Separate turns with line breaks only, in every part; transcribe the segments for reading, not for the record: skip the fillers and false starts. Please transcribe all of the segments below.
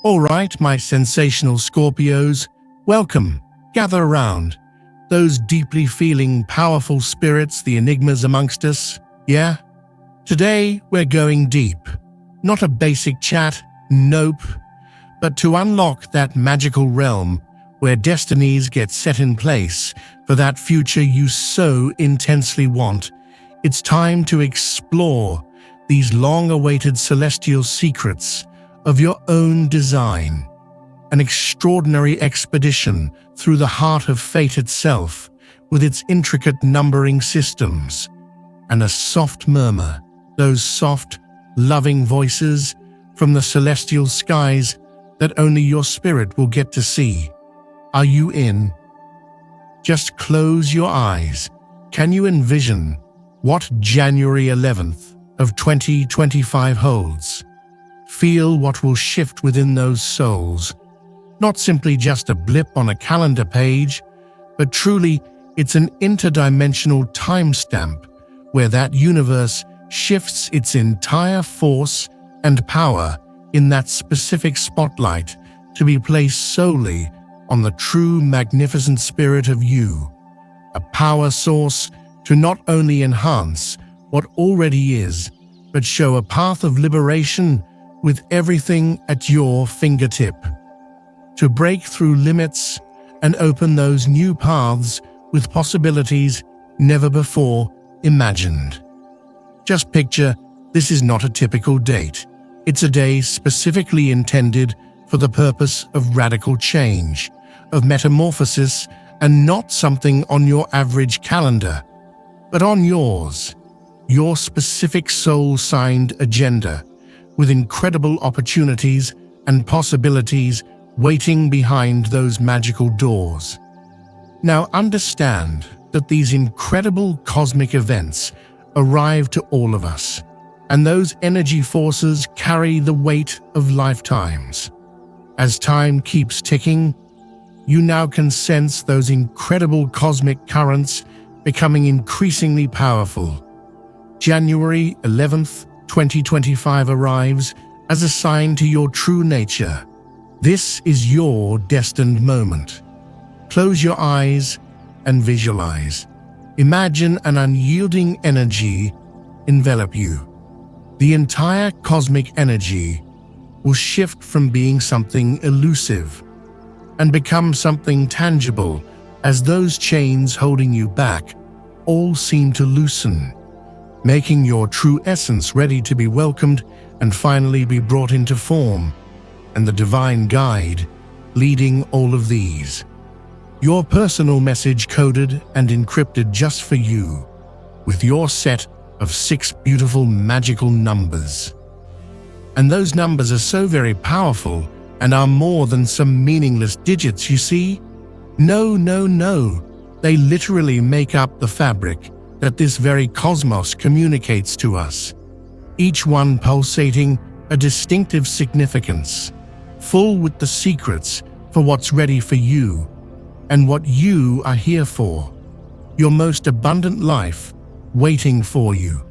All right, my sensational Scorpios, welcome. Gather around. Those deeply feeling, powerful spirits, the enigmas amongst us, yeah? Today, we're going deep. Not a basic chat, nope, but to unlock that magical realm where destinies get set in place for that future you so intensely want. It's time to explore these long-awaited celestial secrets of your own design. An extraordinary expedition through the heart of fate itself, with its intricate numbering systems, and a soft murmur, those soft, loving voices from the celestial skies that only your spirit will get to see. Are you in? Just close your eyes. Can you envision what January 11th of 2025 holds? Feel what will shift within those souls. Not simply just a blip on a calendar page, but truly it's an interdimensional timestamp where that universe shifts its entire force and power in that specific spotlight to be placed solely on the true magnificent spirit of you, a power source to not only enhance what already is, but show a path of liberation with everything at your fingertip, to break through limits and open those new paths with possibilities never before imagined. Just picture, this is not a typical date. It's a day specifically intended for the purpose of radical change, of metamorphosis, and not something on your average calendar, but on yours, your specific soul-signed agenda, with incredible opportunities and possibilities waiting behind those magical doors. Now understand that these incredible cosmic events arrive to all of us, and those energy forces carry the weight of lifetimes. As time keeps ticking, you now can sense those incredible cosmic currents becoming increasingly powerful. January 11th, 2025 arrives as a sign to your true nature. This is your destined moment. Close your eyes and visualize. Imagine an unyielding energy envelop you. The entire cosmic energy will shift from being something elusive and become something tangible as those chains holding you back all seem to loosen, making your true essence ready to be welcomed and finally be brought into form, and the divine guide leading all of these. Your personal message coded and encrypted just for you, with your set of 6 beautiful magical numbers. And those numbers are so very powerful and are more than some meaningless digits, you see? No. They literally make up the fabric that this very cosmos communicates to us, each one pulsating a distinctive significance, full with the secrets for what's ready for you and what you are here for, your most abundant life waiting for you.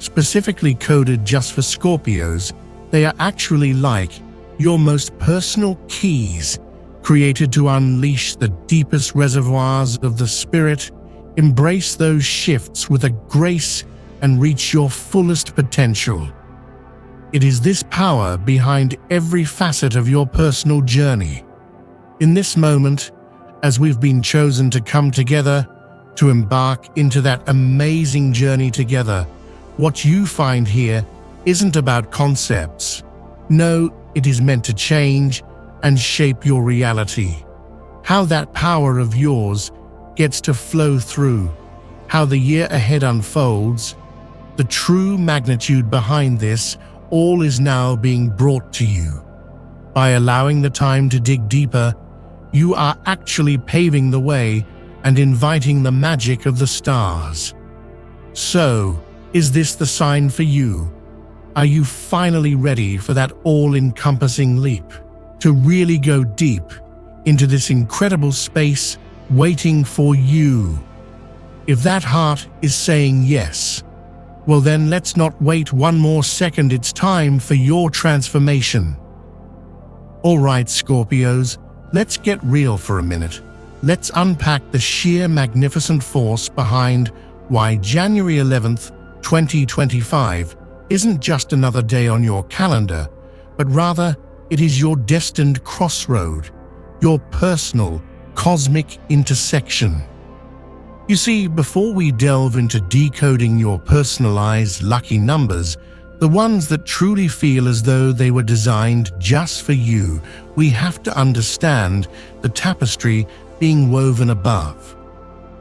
Specifically coded just for Scorpios, they are actually like your most personal keys, created to unleash the deepest reservoirs of the spirit, embrace those shifts with a grace, and reach your fullest potential. It is this power behind every facet of your personal journey. In this moment, as we've been chosen to come together, to embark into that amazing journey together, what you find here isn't about concepts. No, it is meant to change and shape your reality. How that power of yours gets to flow through, how the year ahead unfolds, the true magnitude behind this all is now being brought to you. By allowing the time to dig deeper, you are actually paving the way and inviting the magic of the stars. So, is this the sign for you? Are you finally ready for that all-encompassing leap, to really go deep into this incredible space waiting for you? If that heart is saying yes, well then let's not wait one more second. It's time for your transformation. All right, Scorpios, let's get real for a minute. Let's unpack the sheer magnificent force behind why January 11th, 2025 isn't just another day on your calendar, but rather it is your destined crossroad, your personal cosmic intersection. You see, before we delve into decoding your personalized lucky numbers, the ones that truly feel as though they were designed just for you, we have to understand the tapestry being woven above.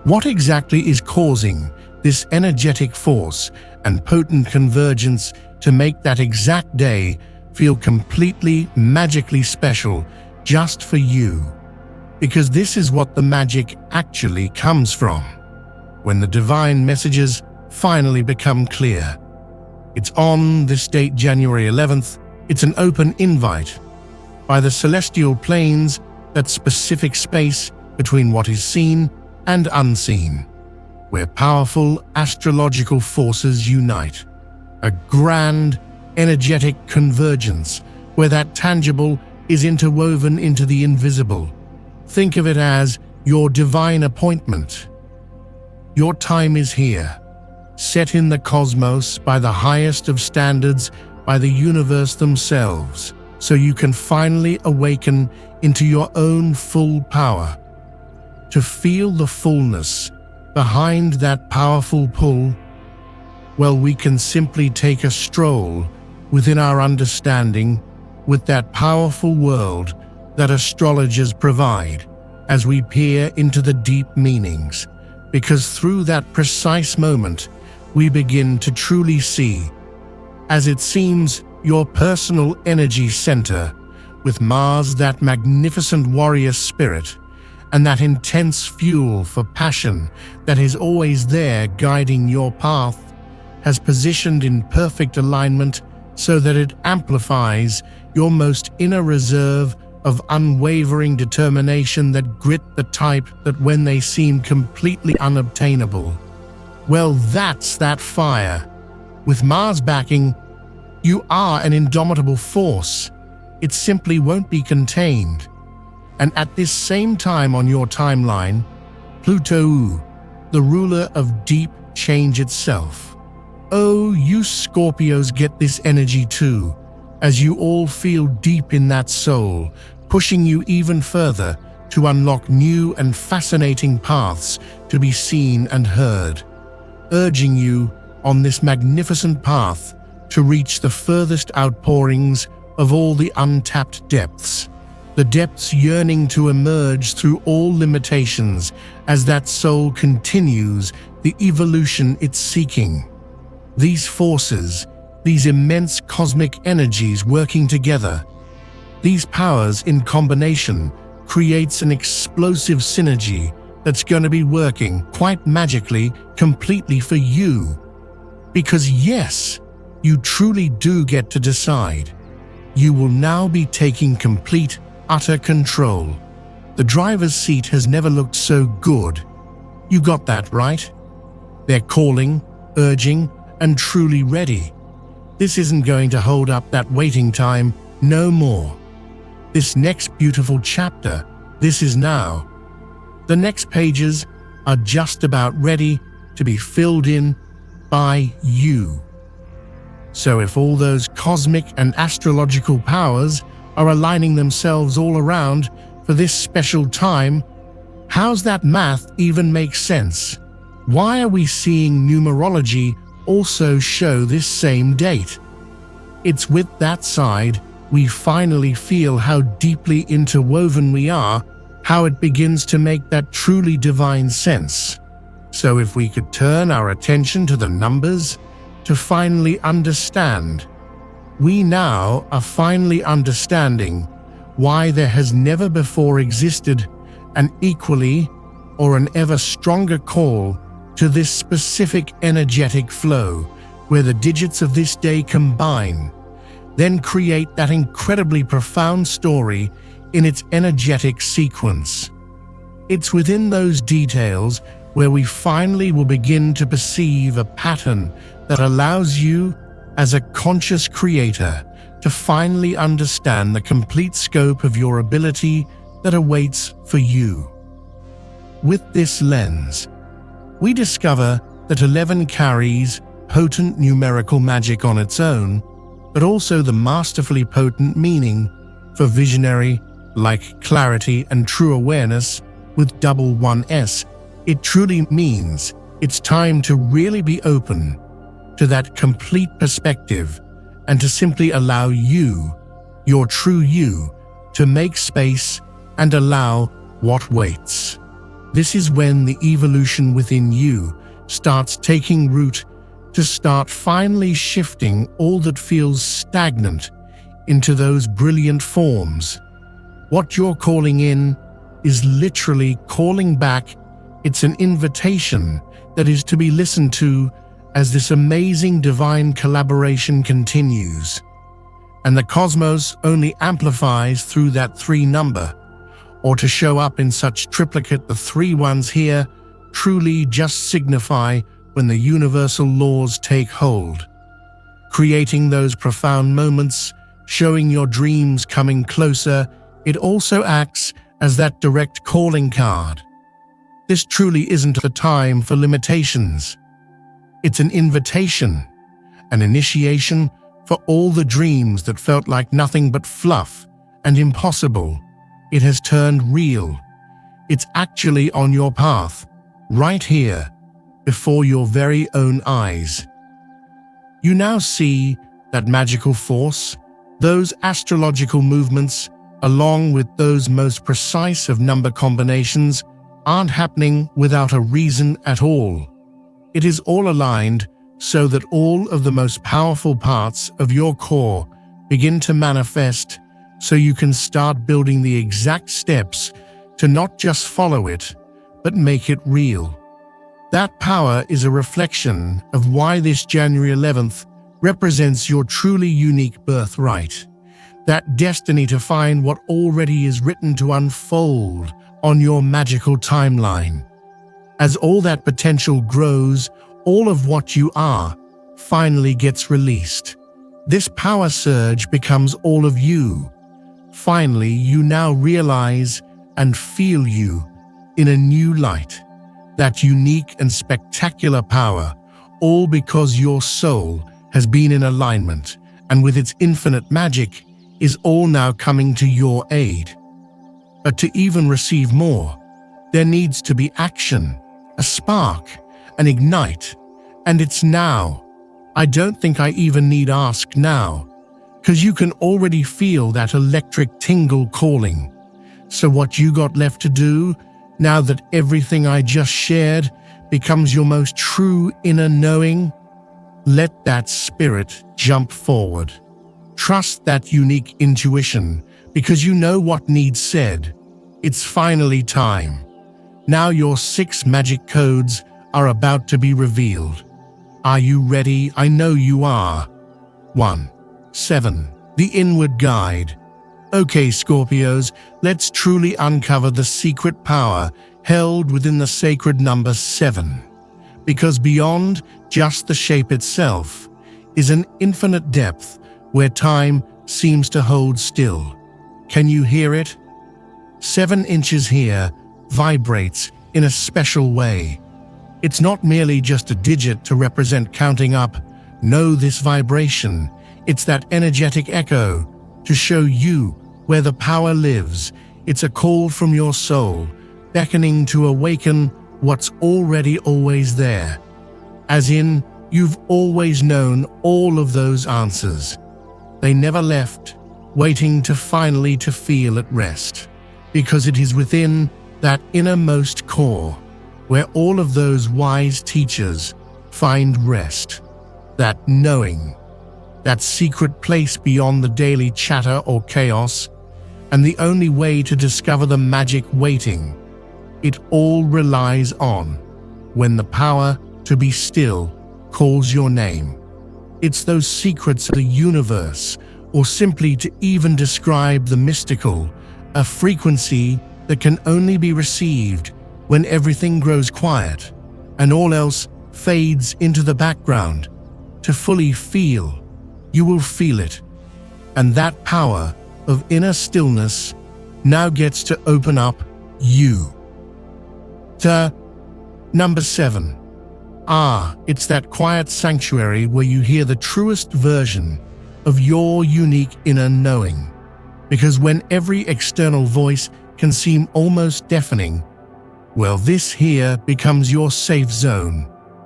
What exactly is causing this energetic force and potent convergence to make that exact day feel completely magically special just for you? Because this is what the magic actually comes from. When the divine messages finally become clear. It's on this date, January 11th, it's an open invite. By the celestial planes, that specific space between what is seen and unseen, where powerful astrological forces unite. A grand, energetic convergence, where that tangible is interwoven into the invisible. Think of it as your divine appointment. Your time is here, set in the cosmos by the highest of standards, by the universe themselves, so you can finally awaken into your own full power. To feel the fullness behind that powerful pull, well, we can simply take a stroll within our understanding with that powerful world that astrologers provide as we peer into the deep meanings, because through that precise moment, we begin to truly see, as it seems, your personal energy center, with Mars, that magnificent warrior spirit, and that intense fuel for passion that is always there guiding your path, has positioned in perfect alignment so that it amplifies your most inner reserve of unwavering determination, that grit, the type that when they seem completely unobtainable, well, that's that fire. With Mars backing, you are an indomitable force. It simply won't be contained. And at this same time on your timeline, Pluto, the ruler of deep change itself. Oh, you Scorpios get this energy too, as you all feel deep in that soul, pushing you even further to unlock new and fascinating paths to be seen and heard, urging you on this magnificent path to reach the furthest outpourings of all the untapped depths, the depths yearning to emerge through all limitations as that soul continues the evolution it's seeking. These forces, these immense cosmic energies working together, these powers in combination creates an explosive synergy that's going to be working quite magically, completely for you. Because yes, you truly do get to decide. You will now be taking complete, utter control. The driver's seat has never looked so good. You got that right? They're calling, urging, and truly ready. This isn't going to hold up that waiting time no more. This next beautiful chapter, this is now. The next pages are just about ready to be filled in by you. So if all those cosmic and astrological powers are aligning themselves all around for this special time, how's that math even make sense? Why are we seeing numerology also show this same date? It's with that side we finally feel how deeply interwoven we are, how it begins to make that truly divine sense. So if we could turn our attention to the numbers to finally understand, we now are finally understanding why there has never before existed an equally or an ever stronger call to this specific energetic flow, where the digits of this day combine, then create that incredibly profound story in its energetic sequence. It's within those details where we finally will begin to perceive a pattern that allows you, as a conscious creator, to finally understand the complete scope of your ability that awaits for you. With this lens, we discover that 11 carries potent numerical magic on its own, but also the masterfully potent meaning for visionary, like clarity and true awareness with double 1S. It truly means it's time to really be open to that complete perspective and to simply allow you, your true you, to make space and allow what waits. This is when the evolution within you starts taking root, to start finally shifting all that feels stagnant into those brilliant forms. What you're calling in is literally calling back. It's an invitation that is to be listened to as this amazing divine collaboration continues. And the cosmos only amplifies through that 3 number, or to show up in such triplicate. The 3 ones here truly just signify when the universal laws take hold, creating those profound moments, showing your dreams coming closer. It also acts as that direct calling card. This truly isn't the time for limitations. It's an invitation, an initiation for all the dreams that felt like nothing but fluff and impossible. It has turned real. It's actually on your path, right here, before your very own eyes. You now see that magical force, those astrological movements, along with those most precise of number combinations, aren't happening without a reason at all. It is all aligned so that all of the most powerful parts of your core begin to manifest, so you can start building the exact steps to not just follow it, but make it real. That power is a reflection of why this January 11th represents your truly unique birthright, that destiny to find what already is written to unfold on your magical timeline. As all that potential grows, all of what you are finally gets released. This power surge becomes all of you. Finally, you now realize and feel you in a new light, that unique and spectacular power, all because your soul has been in alignment, and with its infinite magic is all now coming to your aid. But to even receive more, there needs to be action, a spark, an ignite, and it's now. I don't think I even need ask now, because you can already feel that electric tingle calling. So what you got left to do, now that everything I just shared becomes your most true inner knowing? Let that spirit jump forward. Trust that unique intuition, because you know what needs said. It's finally time. Now your 6 magic codes are about to be revealed. Are you ready? I know you are. 1. 7. The Inward Guide. Okay, Scorpios, let's truly uncover the secret power held within the sacred number 7. Because beyond just the shape itself is an infinite depth where time seems to hold still. Can you hear it? 7 inches here vibrates in a special way. It's not merely just a digit to represent counting up. No, this vibration, it's that energetic echo to show you where the power lives. It's a call from your soul, beckoning to awaken what's already always there. As in, you've always known all of those answers. They never left, waiting to finally to feel at rest. Because it is within that innermost core where all of those wise teachers find rest, that knowing, that secret place beyond the daily chatter or chaos, and the only way to discover the magic waiting. It all relies on when the power to be still calls your name. It's those secrets of the universe, or simply to even describe the mystical, a frequency that can only be received when everything grows quiet and all else fades into the background. To fully feel, you will feel it. And that power of inner stillness now gets to open up you. Number 7. It's that quiet sanctuary where you hear the truest version of your unique inner knowing. Because when every external voice can seem almost deafening, well, this here becomes your safe zone,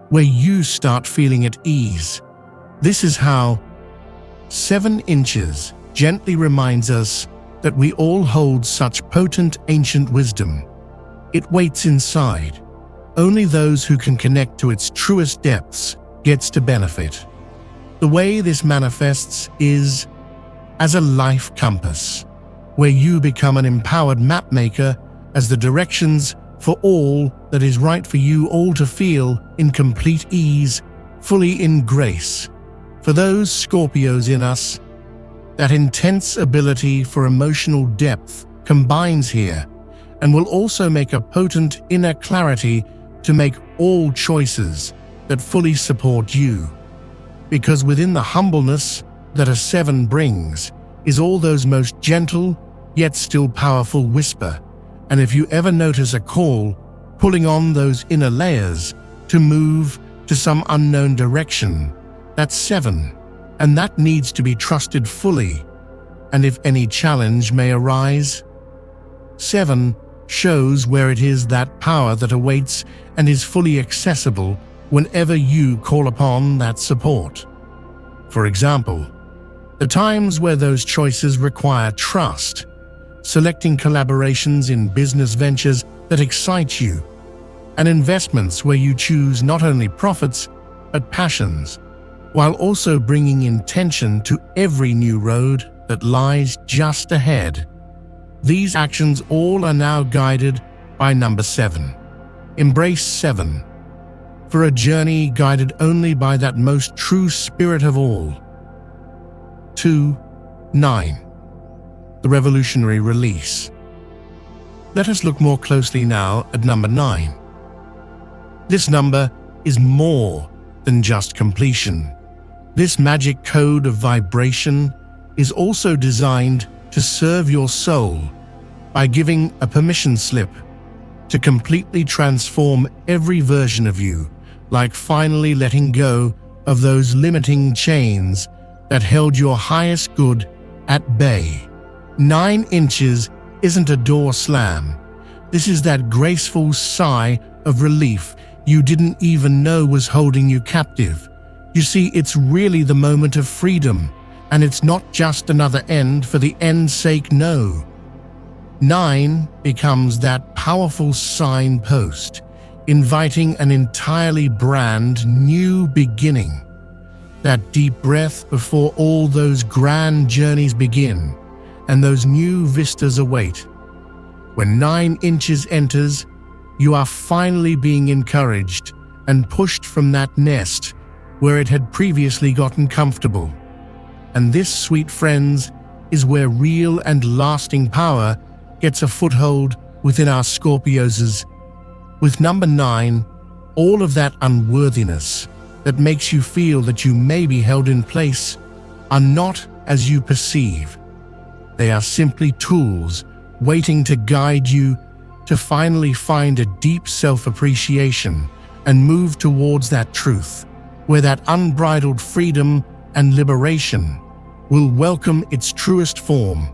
where you start feeling at ease. This is how 7 inches gently reminds us that we all hold such potent ancient wisdom. It waits inside. Only those who can connect to its truest depths gets to benefit. The way this manifests is as a life compass, where you become an empowered mapmaker as the directions for all that is right for you all to feel in complete ease, fully in grace. For those Scorpios in us, that intense ability for emotional depth combines here and will also make a potent inner clarity to make all choices that fully support you. Because within the humbleness that a 7 brings is all those most gentle yet still powerful whisper. And if you ever notice a call pulling on those inner layers to move to some unknown direction, that's 7, and that needs to be trusted fully. And if any challenge may arise, 7 shows where it is that power that awaits and is fully accessible whenever you call upon that support. For example, the times where those choices require trust, selecting collaborations in business ventures that excite you, and investments where you choose not only profits but passions, while also bringing intention to every new road that lies just ahead. These actions all are now guided by number 7. Embrace 7, for a journey guided only by that most true spirit of all. 9. The revolutionary release. Let us look more closely now at number 9. This number is more than just completion. This magic code of vibration is also designed to serve your soul by giving a permission slip to completely transform every version of you, like finally letting go of those limiting chains that held your highest good at bay. 9 inches isn't a door slam. This is that graceful sigh of relief you didn't even know was holding you captive. You see, it's really the moment of freedom, and it's not just another end for the end's sake, no. 9 becomes that powerful signpost, inviting an entirely brand new beginning. That deep breath before all those grand journeys begin, and those new vistas await. When 9 inches enters, you are finally being encouraged and pushed from that nest where it had previously gotten comfortable. And this, sweet friends, is where real and lasting power gets a foothold within our Scorpios. With number 9, all of that unworthiness that makes you feel that you may be held in place are not as you perceive. They are simply tools waiting to guide you to finally find a deep self-appreciation and move towards that truth, where that unbridled freedom and liberation will welcome its truest form.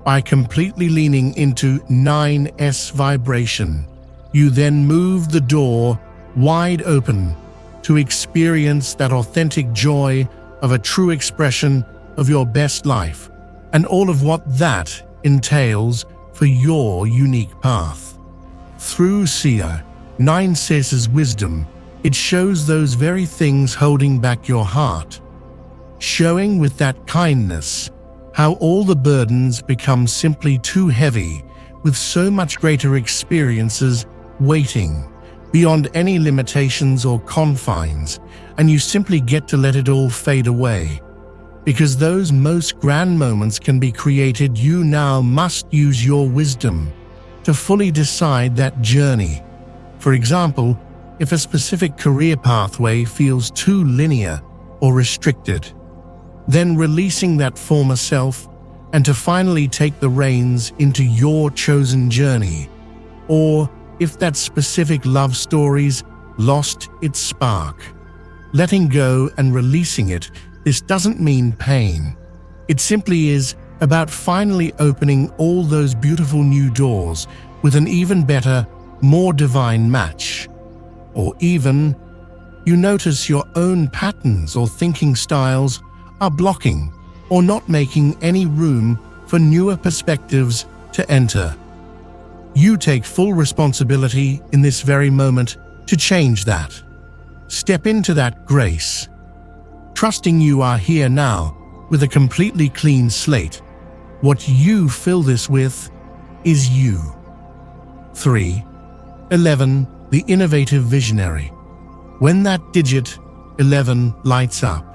By completely leaning into 9's vibration, you then move the door wide open to experience that authentic joy of a true expression of your best life and all of what that entails for your unique path. Through Sia, 9 says wisdom, it shows those very things holding back your heart, showing with that kindness how all the burdens become simply too heavy with so much greater experiences waiting beyond any limitations or confines, and you simply get to let it all fade away. Because those most grand moments can be created, you now must use your wisdom to fully decide that journey. For example, if a specific career pathway feels too linear or restricted, then releasing that former self and to finally take the reins into your chosen journey. Or if that specific love story's lost its spark. Letting go and releasing it, this doesn't mean pain. It simply is about finally opening all those beautiful new doors with an even better, more divine match. Or even, you notice your own patterns or thinking styles are blocking or not making any room for newer perspectives to enter. You take full responsibility in this very moment to change that. Step into that grace, trusting you are here now with a completely clean slate. What you fill this with is you. 3. 11. The innovative visionary. When that digit 11 lights up,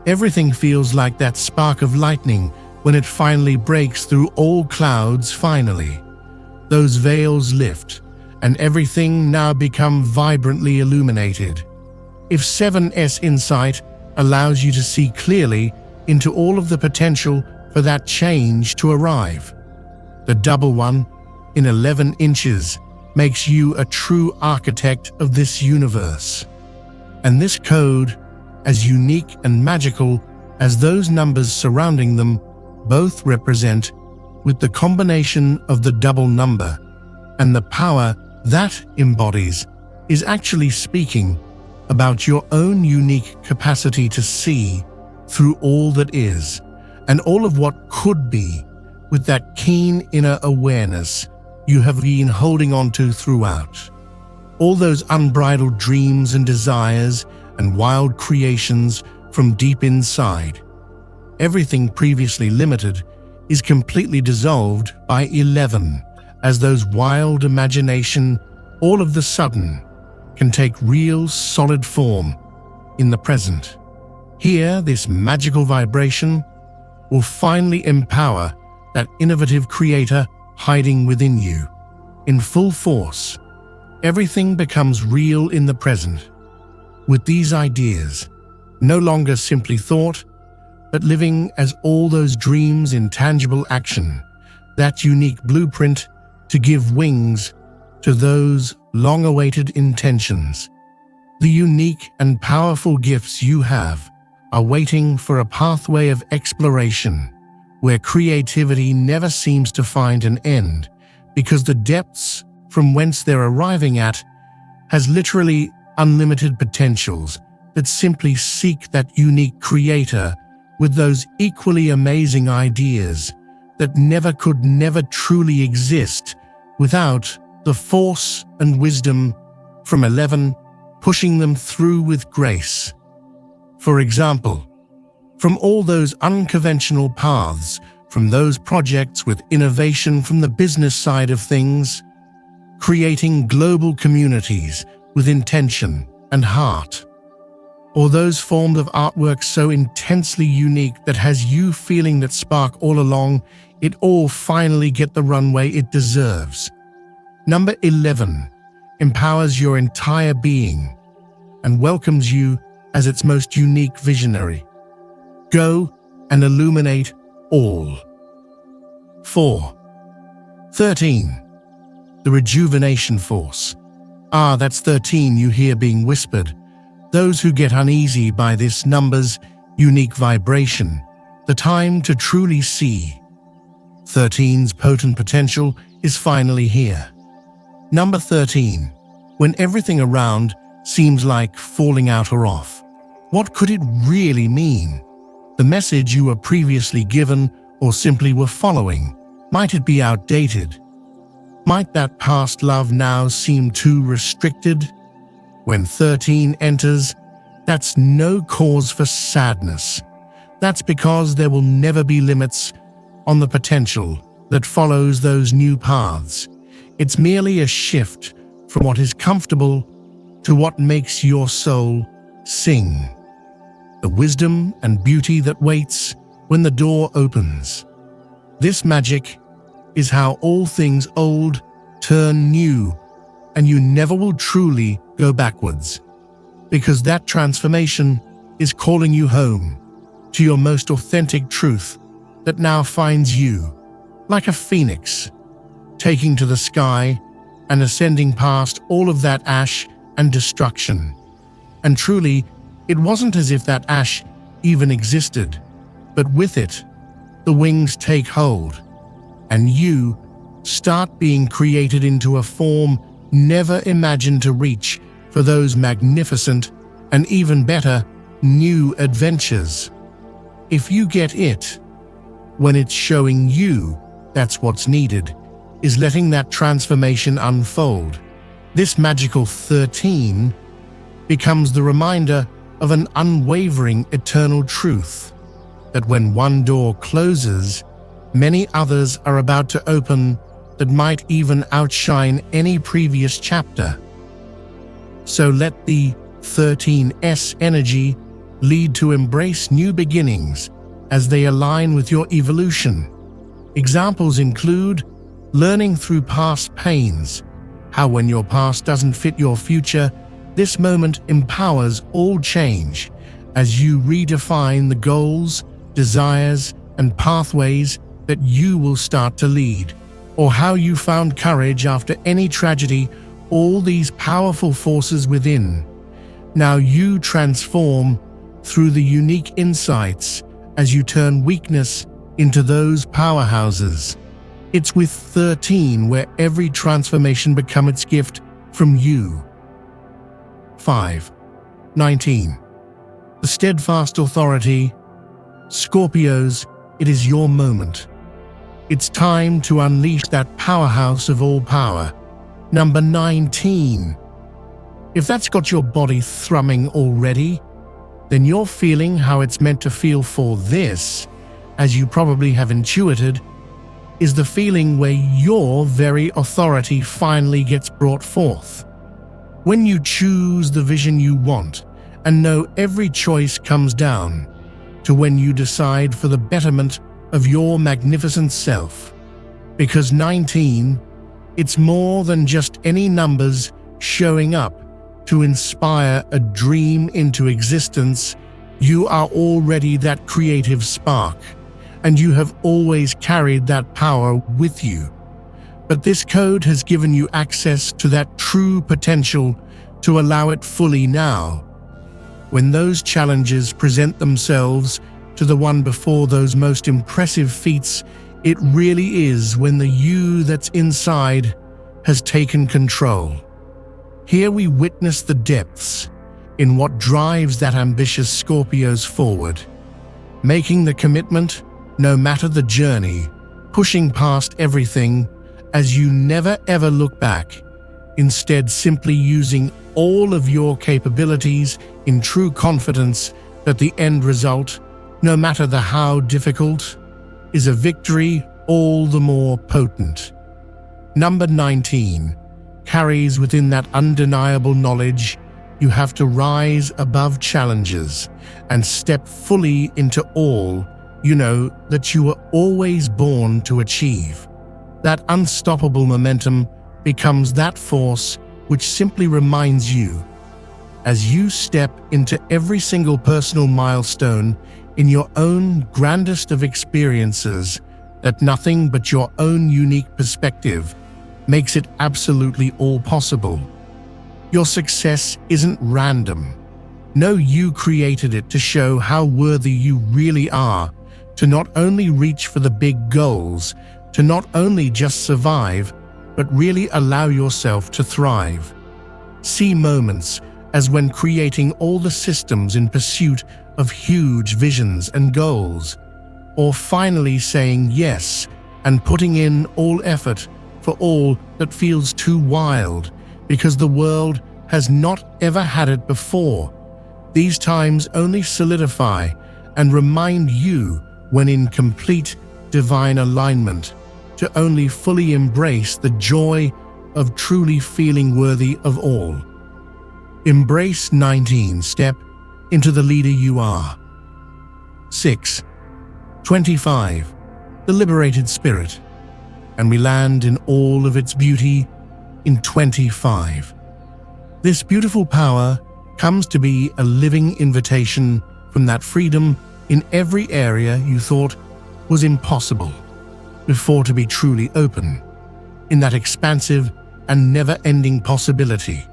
everything feels like that spark of lightning when it finally breaks through all clouds finally. Those veils lift, and everything now become vibrantly illuminated. If 7's insight allows you to see clearly into all of the potential for that change to arrive, the double one in 11 inches makes you a true architect of this universe. And this code, as unique and magical as those numbers surrounding them, both represent, with the combination of the double number and the power that embodies, is actually speaking about your own unique capacity to see through all that is and all of what could be, with that keen inner awareness you have been holding on to throughout. All those unbridled dreams and desires and wild creations from deep inside. Everything previously limited is completely dissolved by 11, as those wild imagination all of the sudden can take real solid form in the present. Here, this magical vibration will finally empower that innovative creator hiding within you. In full force, everything becomes real in the present. With these ideas, no longer simply thought, but living as all those dreams in tangible action, that unique blueprint to give wings to those long-awaited intentions. The unique and powerful gifts you have are waiting for a pathway of exploration where creativity never seems to find an end, because the depths from whence they're arriving at has literally unlimited potentials that simply seek that unique creator with those equally amazing ideas that could never truly exist without the force and wisdom from 11 pushing them through with grace. For example, from all those unconventional paths, from those projects with innovation from the business side of things, creating global communities with intention and heart, or those forms of artwork so intensely unique that has you feeling that spark all along, it all finally get the runway it deserves. Number 11 empowers your entire being and welcomes you as its most unique visionary. Go and illuminate all. 4. 13. The rejuvenation force. That's 13 you hear being whispered. Those who get uneasy by this number's unique vibration, the time to truly see. 13's potent potential is finally here. Number 13. When everything around seems like falling out or off. What could it really mean? The message you were previously given or simply were following, might it be outdated? Might that past love now seem too restricted? When 13 enters, that's no cause for sadness. That's because there will never be limits on the potential that follows those new paths. It's merely a shift from what is comfortable to what makes your soul sing. The wisdom and beauty that waits when the door opens. This magic is how all things old turn new, and you never will truly go backwards, because that transformation is calling you home to your most authentic truth that now finds you, like a phoenix, taking to the sky and ascending past all of that ash and destruction. And truly, it wasn't as if that ash even existed, but with it, the wings take hold, and you start being created into a form never imagined to reach for those magnificent and even better new adventures. If you get it, when it's showing you that's what's needed, is letting that transformation unfold. This magical 13 becomes the reminder of an unwavering eternal truth, that when one door closes, many others are about to open that might even outshine any previous chapter. So let the 13S energy lead to embrace new beginnings as they align with your evolution. Examples include learning through past pains, how when your past doesn't fit your future, this moment empowers all change as you redefine the goals, desires, and pathways that you will start to lead, or how you found courage after any tragedy, all these powerful forces within. Now you transform through the unique insights as you turn weakness into those powerhouses. It's with 13 where every transformation becomes its gift from you. 5. 19. The steadfast authority. Scorpios, it is your moment. It's time to unleash that powerhouse of all power. Number 19. If that's got your body thrumming already, then you're feeling how it's meant to feel, for this, as you probably have intuited, is the feeling where your very authority finally gets brought forth. When you choose the vision you want and know every choice comes down to when you decide for the betterment of your magnificent self. Because 19, it's more than just any numbers showing up to inspire a dream into existence. You are already that creative spark, and you have always carried that power with you. But this code has given you access to that true potential to allow it fully now. When those challenges present themselves to the one before those most impressive feats, it really is when the you that's inside has taken control. Here we witness the depths in what drives that ambitious Scorpios forward, making the commitment no matter the journey, pushing past everything as you never ever look back, instead simply using all of your capabilities in true confidence that the end result, no matter the how difficult, is a victory all the more potent. Number 19 carries within that undeniable knowledge you have to rise above challenges and step fully into all you know that you were always born to achieve. That unstoppable momentum becomes that force which simply reminds you, as you step into every single personal milestone in your own grandest of experiences, that nothing but your own unique perspective makes it absolutely all possible. Your success isn't random. No, you created it to show how worthy you really are, to not only reach for the big goals, to not only just survive, but really allow yourself to thrive. See moments as when creating all the systems in pursuit of huge visions and goals, or finally saying yes and putting in all effort for all that feels too wild because the world has not ever had it before. These times only solidify and remind you, when in complete divine alignment, to only fully embrace the joy of truly feeling worthy of all. Embrace 19, step into the leader you are. 6. 25. The liberated spirit. And we land in all of its beauty in 25. This beautiful power comes to be a living invitation from that freedom in every area you thought was impossible before to be truly open, in that expansive and never-ending possibility.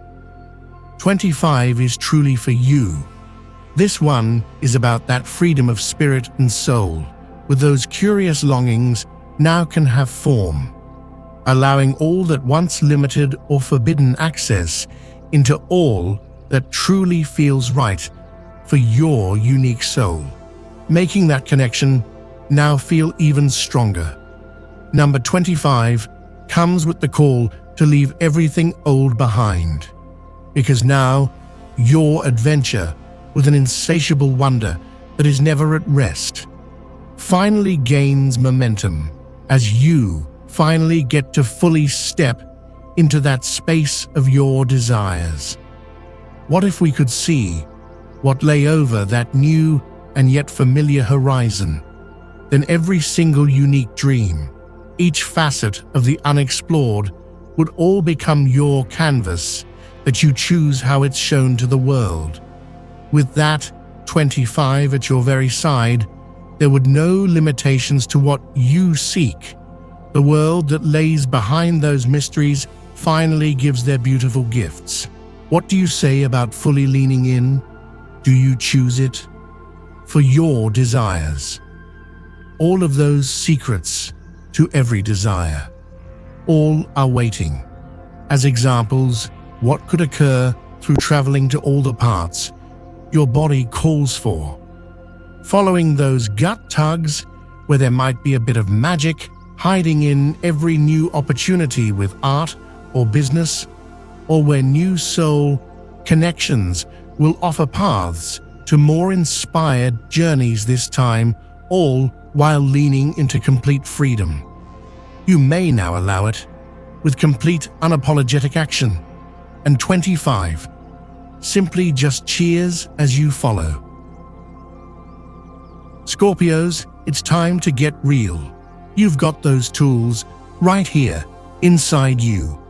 25 is truly for you. This one is about that freedom of spirit and soul, with those curious longings now can have form, allowing all that once limited or forbidden access into all that truly feels right for your unique soul, making that connection now feel even stronger. Number 25 comes with the call to leave everything old behind, because now your adventure with an insatiable wonder that is never at rest finally gains momentum as you finally get to fully step into that space of your desires. What if we could see what lay over that new and yet familiar horizon? Then every single unique dream, each facet of the unexplored, would all become your canvas that you choose how it's shown to the world. With that 25 at your very side, there would no limitations to what you seek. The world that lays behind those mysteries finally gives their beautiful gifts. What do you say about fully leaning in? Do you choose it? For your desires. All of those secrets to every desire. All are waiting. As examples, what could occur through traveling to all the parts your body calls for. Following those gut tugs where there might be a bit of magic hiding in every new opportunity with art or business, or where new soul connections will offer paths to more inspired journeys this time, all while leaning into complete freedom. You may now allow it with complete unapologetic action. And 25. Simply just cheers as you follow. Scorpios, it's time to get real. You've got those tools right here, inside you.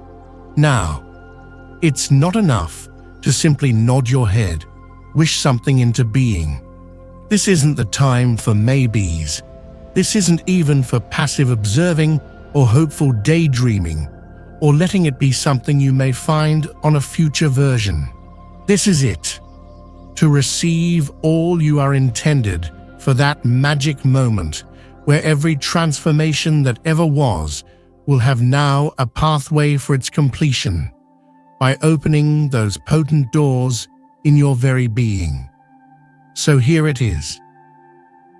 Now, it's not enough to simply nod your head, wish something into being. This isn't the time for maybes. This isn't even for passive observing or hopeful daydreaming, or letting it be something you may find on a future version. This is it. To receive all you are intended for that magic moment where every transformation that ever was will have now a pathway for its completion by opening those potent doors in your very being. So here it is.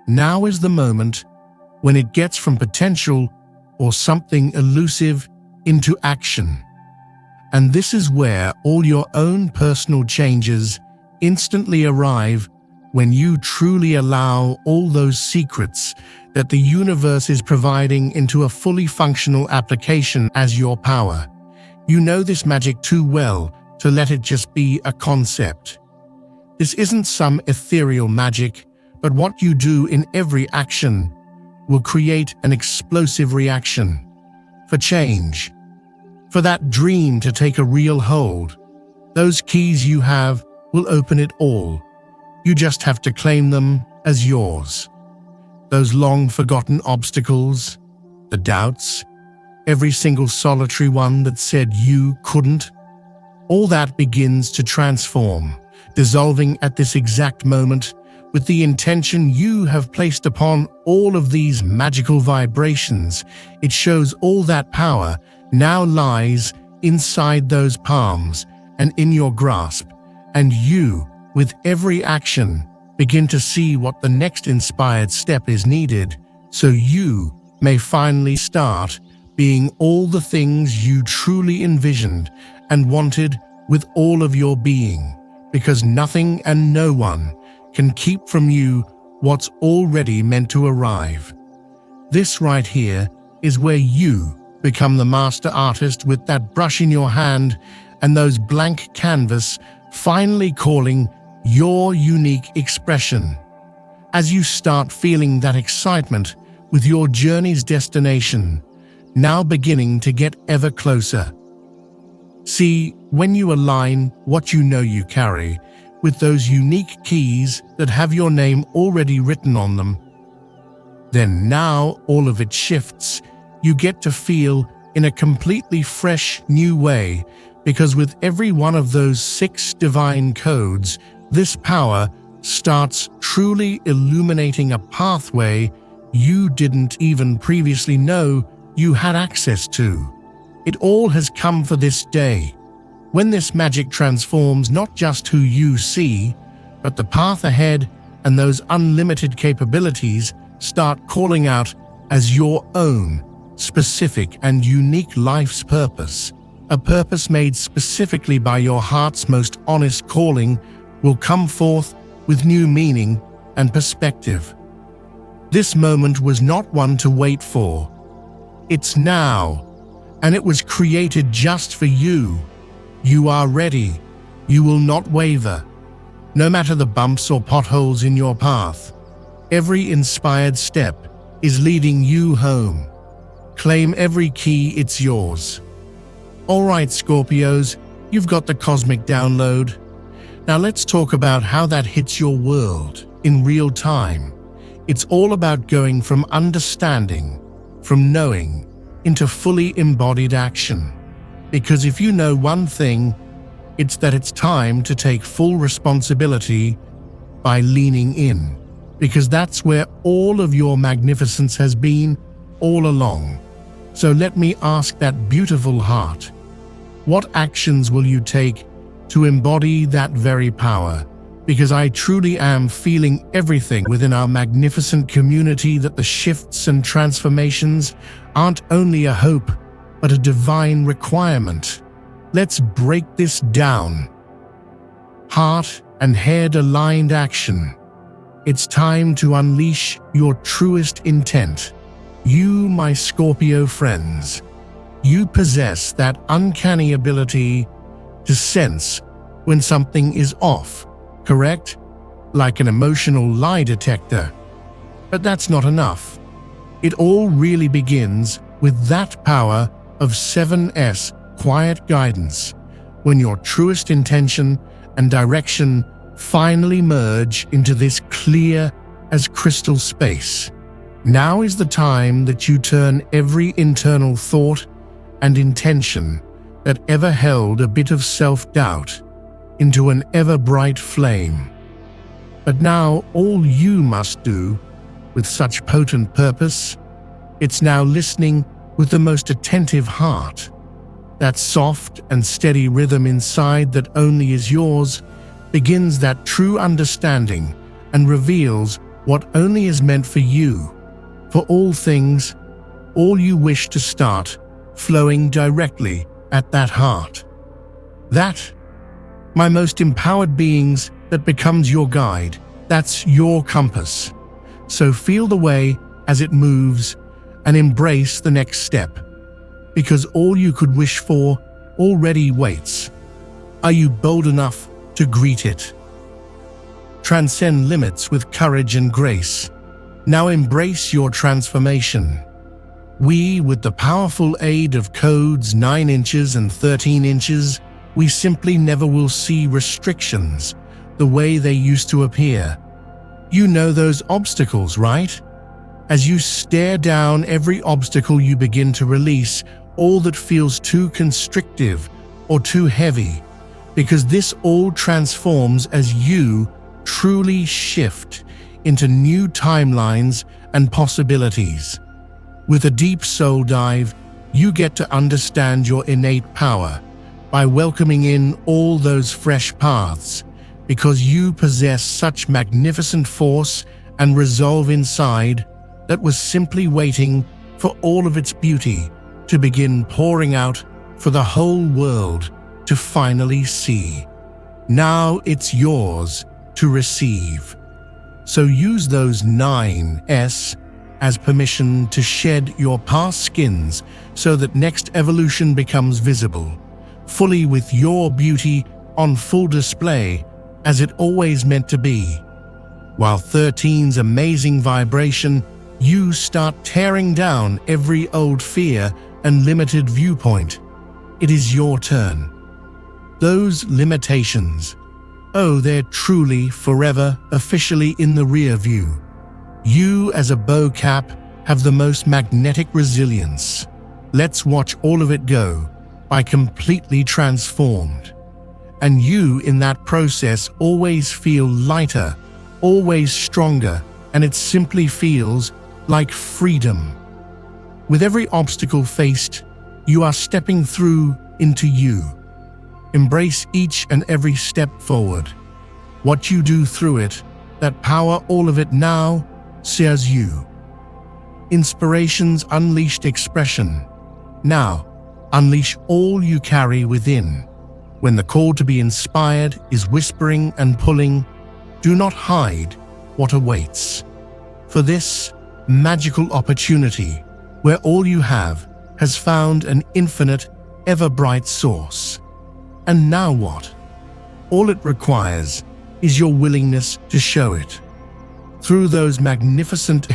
Now is the moment when it gets from potential or something elusive into action. And this is where all your own personal changes instantly arrive when you truly allow all those secrets that the universe is providing into a fully functional application as your power. You know this magic too well to let it just be a concept. This isn't some ethereal magic, but what you do in every action will create an explosive reaction for change. For that dream to take a real hold. Those keys you have will open it all. You just have to claim them as yours. Those long-forgotten obstacles, the doubts, every single solitary one that said you couldn't, all that begins to transform, dissolving at this exact moment with the intention you have placed upon all of these magical vibrations. It shows all that power now lies inside those palms and in your grasp, and you, with every action, begin to see what the next inspired step is needed, so you may finally start being all the things you truly envisioned and wanted with all of your being, because nothing and no one can keep from you what's already meant to arrive. This right here is where you become the master artist with that brush in your hand and those blank canvas finally calling your unique expression. As you start feeling that excitement with your journey's destination, now beginning to get ever closer. See, when you align what you know you carry with those unique keys that have your name already written on them. Then now all of it shifts. You get to feel in a completely fresh new way, because with every one of those 6 divine codes, this power starts truly illuminating a pathway you didn't even previously know you had access to. It all has come for this day, when this magic transforms not just who you see, but the path ahead, and those unlimited capabilities start calling out as your own specific and unique life's purpose. A purpose made specifically by your heart's most honest calling will come forth with new meaning and perspective. This moment was not one to wait for. It's now, and it was created just for you. You are ready. You will not waver. No matter the bumps or potholes in your path, every inspired step is leading you home. Claim every key, it's yours. All right, Scorpios, you've got the cosmic download. Now let's talk about how that hits your world in real time. It's all about going from understanding, from knowing, into fully embodied action. Because if you know one thing, it's that it's time to take full responsibility by leaning in. Because that's where all of your magnificence has been all along. So let me ask that beautiful heart, what actions will you take to embody that very power? Because I truly am feeling everything within our magnificent community that the shifts and transformations aren't only a hope, but a divine requirement. Let's break this down. Heart and head-aligned action. It's time to unleash your truest intent. You, my Scorpio friends, you possess that uncanny ability to sense when something is off, correct? Like an emotional lie detector. But that's not enough. It all really begins with that power of 7S quiet guidance, when your truest intention and direction finally merge into this clear as crystal space. Now is the time that you turn every internal thought and intention that ever held a bit of self-doubt into an ever-bright flame. But now all you must do, with such potent purpose, it's now listening with the most attentive heart. That soft and steady rhythm inside that only is yours begins that true understanding and reveals what only is meant for you. For all things, all you wish to start flowing directly at that heart. That, my most empowered beings, that becomes your guide. That's your compass. So feel the way as it moves and embrace the next step, because all you could wish for already waits. Are you bold enough to greet it? Transcend limits with courage and grace. Now embrace your transformation. We, with the powerful aid of codes 9 inches and 13 inches, we simply never will see restrictions the way they used to appear. You know those obstacles, right? As you stare down every obstacle, you begin to release all that feels too constrictive or too heavy, because this all transforms as you truly shift into new timelines and possibilities. With a deep soul dive, you get to understand your innate power by welcoming in all those fresh paths, because you possess such magnificent force and resolve inside that was simply waiting for all of its beauty to begin pouring out for the whole world to finally see. Now it's yours to receive. So use those 9S as permission to shed your past skins so that next evolution becomes visible, fully with your beauty on full display as it always meant to be. While 13's amazing vibration, you start tearing down every old fear and limited viewpoint. It is your turn. Those limitations, Oh, they're truly forever officially in the rear view. You, as a bow cap, have the most magnetic resilience. Let's watch all of it go by completely transformed. And you, in that process, always feel lighter, always stronger, and it simply feels like freedom. With every obstacle faced, you are stepping through into you. Embrace each and every step forward. What you do through it, that power, all of it now, serves you. Inspiration's unleashed expression. Now, unleash all you carry within. When the call to be inspired is whispering and pulling, do not hide what awaits. For this magical opportunity, where all you have has found an infinite, ever-bright source. And now what? All it requires is your willingness to show it. Through those magnificent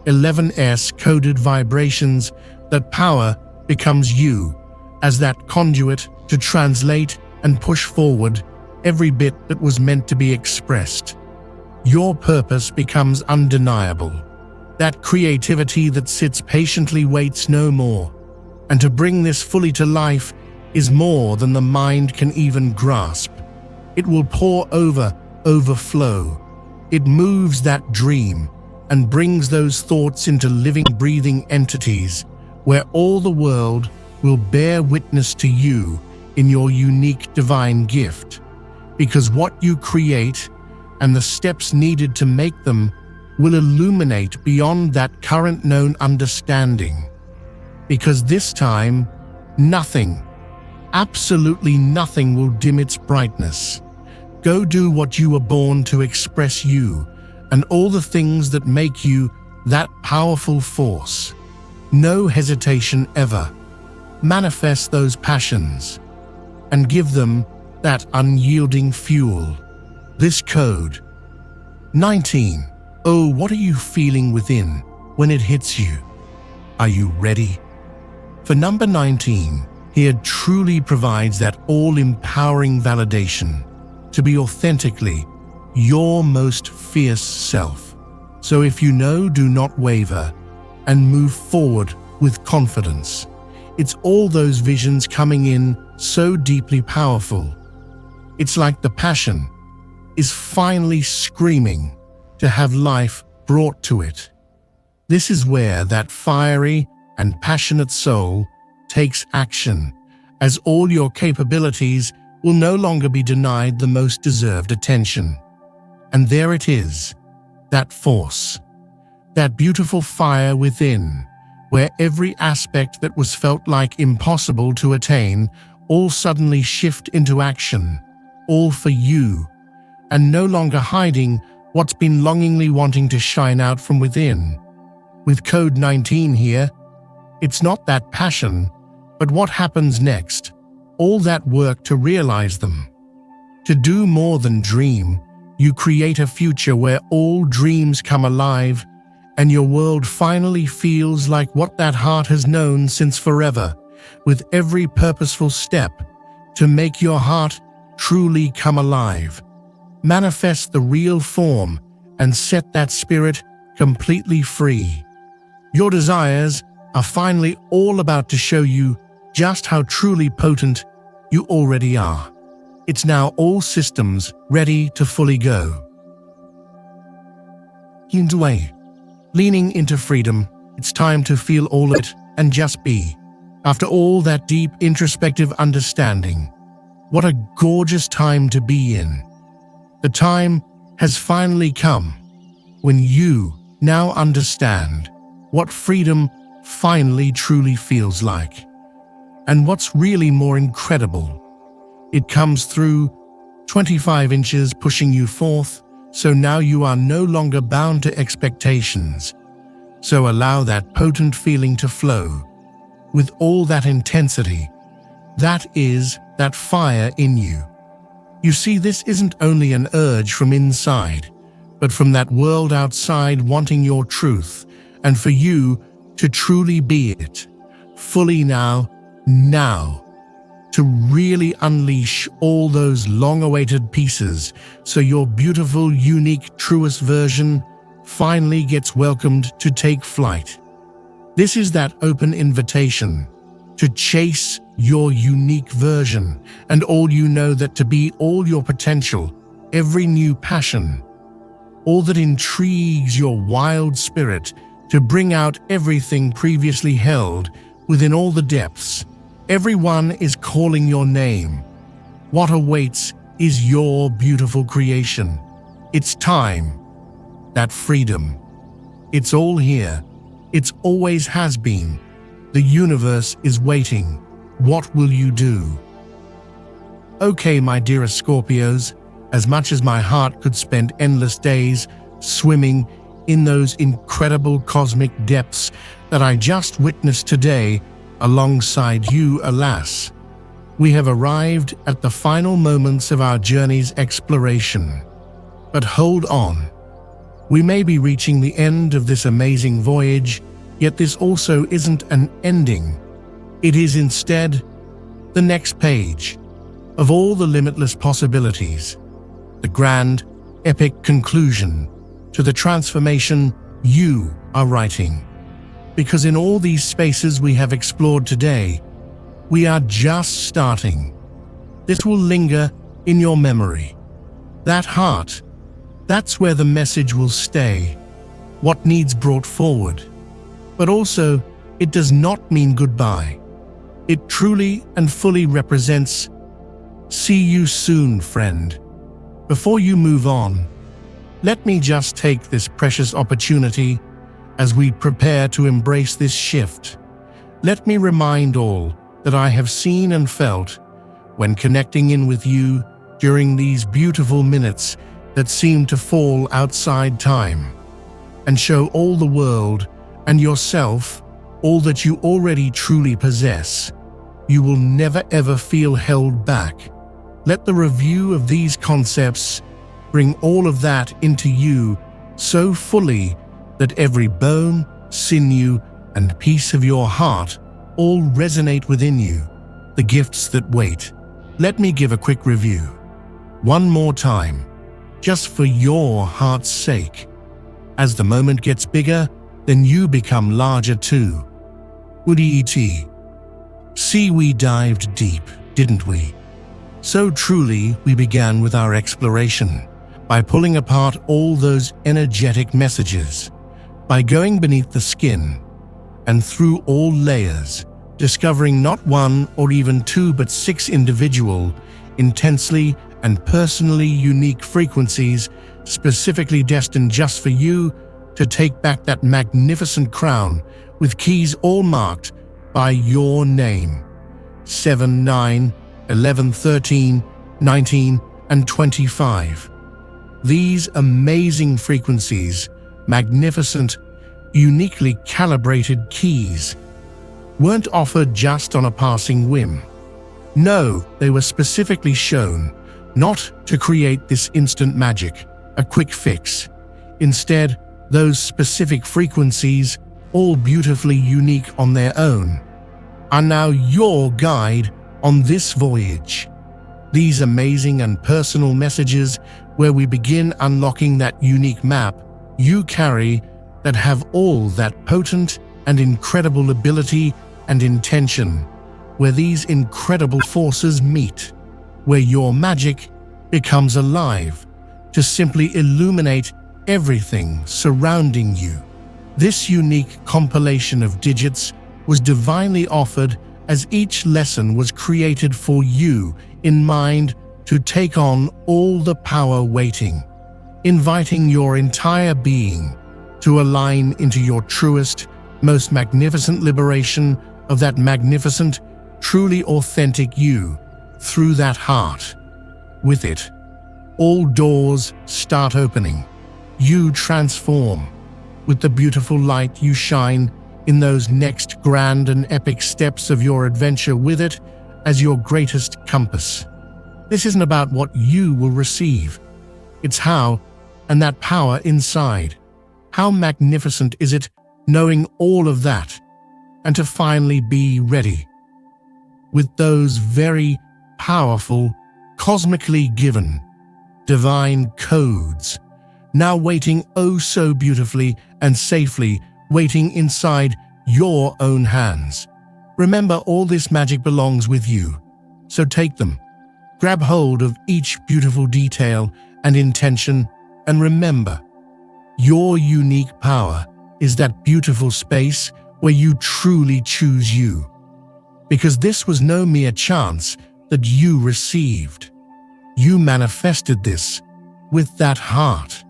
11S coded vibrations, that power becomes you as that conduit to translate and push forward every bit that was meant to be expressed. Your purpose becomes undeniable. That creativity that sits patiently waits no more. And to bring this fully to life is more than the mind can even grasp. It will pour over, overflow. It moves that dream and brings those thoughts into living, breathing entities where all the world will bear witness to you in your unique divine gift. Because what you create and the steps needed to make them will illuminate beyond that current known understanding. Because this time, nothing, absolutely nothing will dim its brightness. Go do what you were born to express, you and all the things that make you that powerful force. No hesitation ever. Manifest those passions and give them that unyielding fuel. This code 19. Oh, what are you feeling within when it hits you? Are you ready? For number 19, here truly provides that all-empowering validation to be authentically your most fierce self. So if you know, do not waver and move forward with confidence. It's all those visions coming in so deeply powerful. It's like the passion is finally screaming to have life brought to it. This is where that fiery and passionate soul takes action, as all your capabilities will no longer be denied the most deserved attention. And there it is, that force, that beautiful fire within, where every aspect that was felt like impossible to attain all suddenly shift into action, all for you, and no longer hiding what's been longingly wanting to shine out from within. With code 19 here, it's not that passion, but what happens next, all that work to realize them. To do more than dream, you create a future where all dreams come alive and your world finally feels like what that heart has known since forever, with every purposeful step to make your heart truly come alive. Manifest the real form and set that spirit completely free. Your desires are finally all about to show you just how truly potent you already are. It's now all systems ready to fully go. Way. Leaning into freedom, it's time to feel all of it and just be. After all that deep introspective understanding, what a gorgeous time to be in. The time has finally come when you now understand what freedom finally truly feels like. And what's really more incredible, it comes through 25 inches pushing you forth, so now you are no longer bound to expectations. So allow that potent feeling to flow with all that intensity. That is that fire in you. You see, this isn't only an urge from inside, but from that world outside wanting your truth, and for you to truly be it, fully now. to really unleash all those long-awaited pieces so your beautiful, unique, truest version finally gets welcomed to take flight. This is that open invitation to chase your unique version and all you know, that to be all your potential, every new passion, all that intrigues your wild spirit, to bring out everything previously held within all the depths. Everyone is calling your name. What awaits is your beautiful creation. It's time. That freedom. It's all here. It always has been. The universe is waiting. What will you do? Okay, my dearest Scorpios, as much as my heart could spend endless days swimming in those incredible cosmic depths that I just witnessed today alongside you, alas, we have arrived at the final moments of our journey's exploration. But hold on. We may be reaching the end of this amazing voyage, yet this also isn't an ending. It is instead the next page of all the limitless possibilities, the grand, epic conclusion to the transformation you are writing. Because in all these spaces we have explored today, we are just starting. This will linger in your memory. That heart, that's where the message will stay, what needs brought forward. But also, it does not mean goodbye. It truly and fully represents, see you soon, friend. Before you move on, let me just take this precious opportunity as we prepare to embrace this shift. Let me remind all that I have seen and felt when connecting in with you during these beautiful minutes that seem to fall outside time, and show all the world and yourself all that you already truly possess. You will never ever feel held back. Let the review of these concepts bring all of that into you so fully that every bone, sinew, and piece of your heart all resonate within you. The gifts that wait. Let me give a quick review. One more time, just for your heart's sake. As the moment gets bigger, then you become larger too. Woody E.T. See, we dived deep, didn't we? So truly, we began with our exploration by pulling apart all those energetic messages, by going beneath the skin and through all layers, discovering not one or even two but 6 individual, intensely and personally unique frequencies specifically destined just for you to take back that magnificent crown with keys all marked by your name. 7, 9, 11, 13, 19, and 25. These amazing frequencies, magnificent, uniquely calibrated keys, weren't offered just on a passing whim. No, they were specifically shown not to create this instant magic, a quick fix. Instead, those specific frequencies, all beautifully unique on their own, are now your guide on this voyage. These amazing and personal messages where we begin unlocking that unique map you carry that have all that potent and incredible ability and intention, where these incredible forces meet, where your magic becomes alive to simply illuminate everything surrounding you. This unique compilation of digits was divinely offered as each lesson was created for you in mind to take on all the power waiting, inviting your entire being to align into your truest, most magnificent liberation of that magnificent, truly authentic you through that heart. With it, all doors start opening. You transform with the beautiful light you shine in those next grand and epic steps of your adventure with it as your greatest compass. This isn't about what you will receive. It's how, and that power inside. How magnificent is it knowing all of that, and to finally be ready. with those very powerful, cosmically given, divine codes, now waiting oh so beautifully and safely, waiting inside your own hands. Remember, all this magic belongs with you, so take them. Grab hold of each beautiful detail and intention, and remember, your unique power is that beautiful space where you truly choose you. Because this was no mere chance that you received. You manifested this with that heart.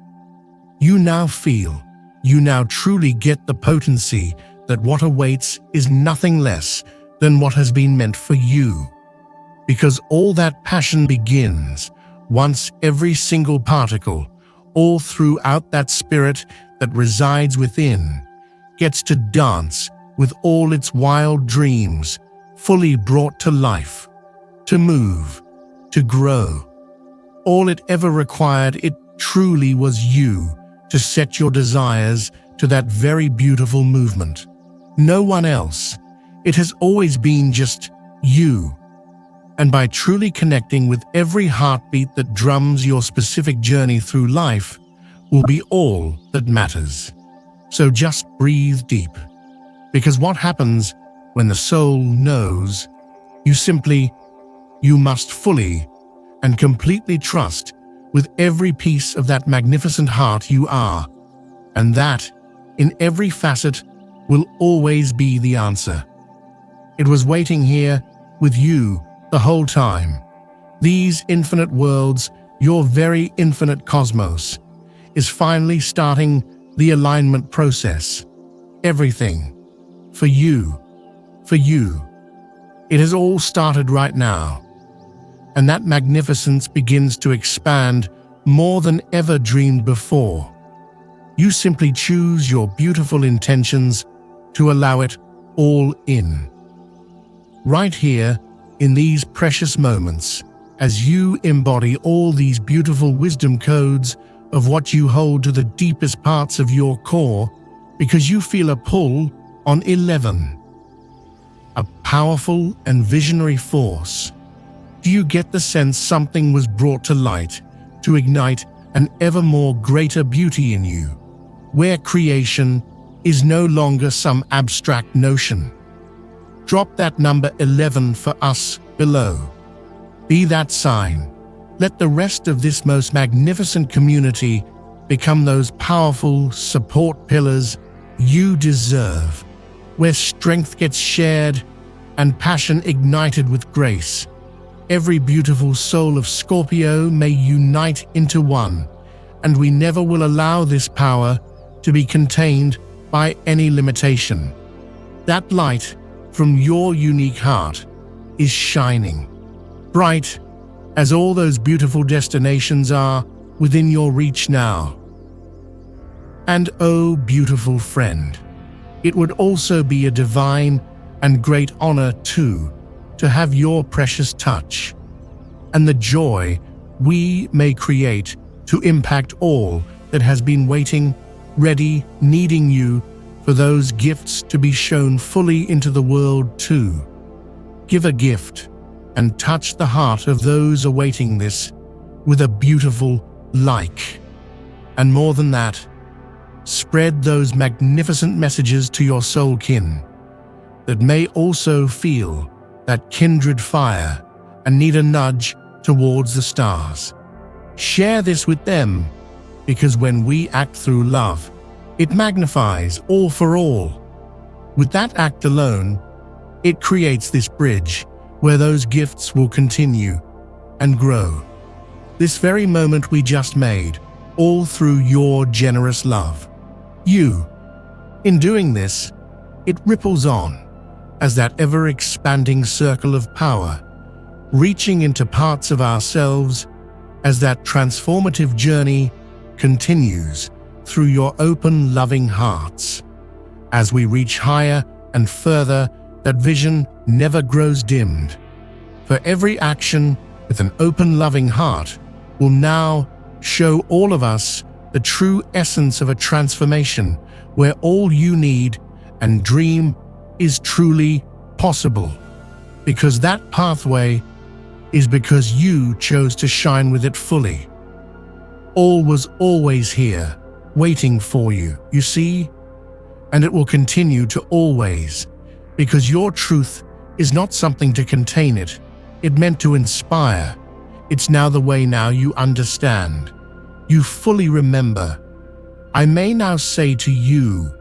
You now feel, you now truly get the potency that what awaits is nothing less than what has been meant for you. Because all that passion begins once every single particle, all throughout that spirit that resides within, gets to dance with all its wild dreams, fully brought to life, to move, to grow. All it ever required, it truly was you to set your desires to that very beautiful movement. No one else. It has always been just you. And by truly connecting with every heartbeat that drums your specific journey through life will be all that matters. So just breathe deep. Because what happens when the soul knows, you must fully and completely trust with every piece of that magnificent heart you are, and that, in every facet, will always be the answer. It was waiting here with you the whole time. These infinite worlds, your very infinite cosmos, is finally starting the alignment process. Everything. For you. For you. It has all started right now. And that magnificence begins to expand more than ever dreamed before. You simply choose your beautiful intentions to allow it all in. Right here, in these precious moments, as you embody all these beautiful wisdom codes of what you hold to the deepest parts of your core, because you feel a pull on 11. A powerful and visionary force. Do you get the sense something was brought to light to ignite an ever more greater beauty in you, where creation is no longer some abstract notion? Drop that number 11 for us below. Be that sign. Let the rest of this most magnificent community become those powerful support pillars you deserve, where strength gets shared and passion ignited with grace. Every beautiful soul of Scorpio may unite into one, and we never will allow this power to be contained by any limitation. That light from your unique heart is shining, bright as all those beautiful destinations are within your reach now. And oh, beautiful friend, it would also be a divine and great honor too, to have your precious touch, and the joy we may create to impact all that has been waiting, ready, needing you for those gifts to be shown fully into the world too. Give a gift and touch the heart of those awaiting this with a beautiful like. And more than that, spread those magnificent messages to your soul kin that may also feel that kindred fire and need a nudge towards the stars. Share this with them, because when we act through love, it magnifies all for all. With that act alone, it creates this bridge where those gifts will continue and grow. This very moment we just made, all through your generous love. You. In doing this, it ripples on as that ever-expanding circle of power, reaching into parts of ourselves as that transformative journey continues through your open, loving hearts. As we reach higher and further, that vision never grows dimmed. For every action with an open, loving heart will now show all of us the true essence of a transformation where all you need and dream is truly possible. because that pathway is because you chose to shine with it fully. All was always here, waiting for you, you see? And it will continue to always, because your truth is not something to contain it. It meant to inspire. It's now the way now you understand. You fully remember. I may now say to you,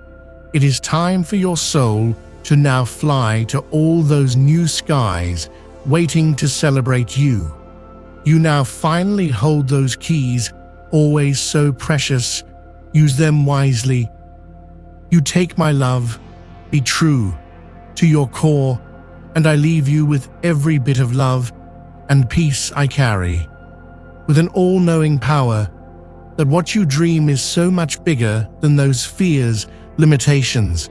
it is time for your soul to now fly to all those new skies waiting to celebrate you. You now finally hold those keys, always so precious. Use them wisely. You take my love, be true to your core, and I leave you with every bit of love and peace I carry, with an all-knowing power that what you dream is so much bigger than those fears, limitations.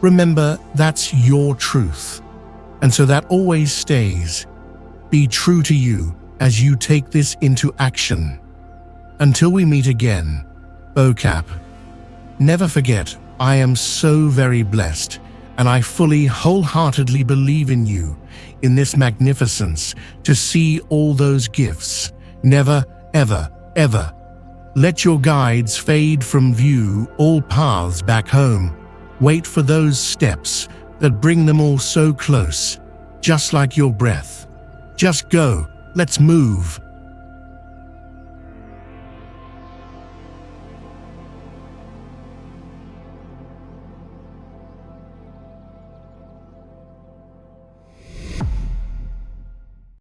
Remember, that's your truth, and so that always stays. Be true to you as you take this into action. Until we meet again, Bocap. Never forget, I am so very blessed, and I fully, wholeheartedly believe in you, in this magnificence, to see all those gifts. Never, ever, ever let your guides fade from view, all paths back home. Wait for those steps that bring them all so close, just like your breath. Just go, let's move.